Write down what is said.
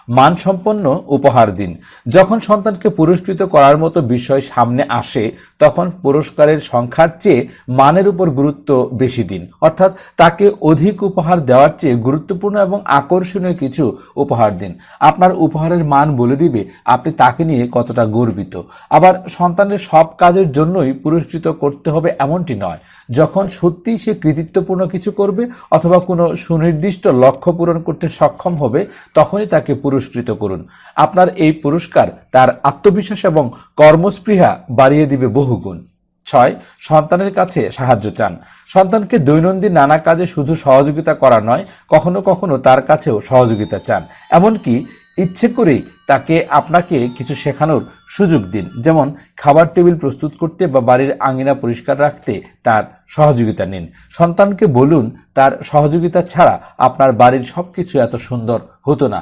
মানসম্পন্ন উপহার দিন। যখন সন্তানকে পুরস্কৃত করার মতো বিষয় সামনে আসে তখন পুরস্কারের সংখ্যার চেয়ে মানের উপর গুরুত্ব বেশি দিন। অর্থাৎ তাকে অধিক উপহার দেওয়ার চেয়ে গুরুত্বপূর্ণ এবং আকর্ষণীয় কিছু উপহার দিন। আপনার উপহারের মান বলে দিবে আপনি তাকে নিয়ে কতটা গর্বিত। আবার সন্তানের সব কাজের জন্যই পুরস্কৃত করতে হবে এমনটি নয়। যখন সত্যিই সে কৃতিত্বপূর্ণ কিছু করবে অথবা কোনো সুনির্দিষ্ট লক্ষ্য পূরণ করতে সক্ষম হবে তখনই তাকে পুরস্কৃত করুন। আপনার এই পুরস্কার তার আত্মবিশ্বাস এবং কর্মস্পৃহা বাড়িয়ে দিবে বহুগুণ। 6. সন্তানের কাছে সাহায্য চান। সন্তানকে দৈনন্দিন নানা কাজে শুধু সহযোগিতা করা নয়, কখনো কখনো তার কাছেও সহযোগিতা চান। এমনকি ইচ্ছে করেই তাকে আপনাকে কিছু শেখানোর সুযোগ দিন, যেমন খাবার টেবিল প্রস্তুত করতে বা বাড়ির আঙিনা পরিষ্কার রাখতে তার সহযোগিতা নিন। সন্তানকে বলুন তার সহযোগিতা ছাড়া আপনার বাড়ির সবকিছু এত সুন্দর হতো না।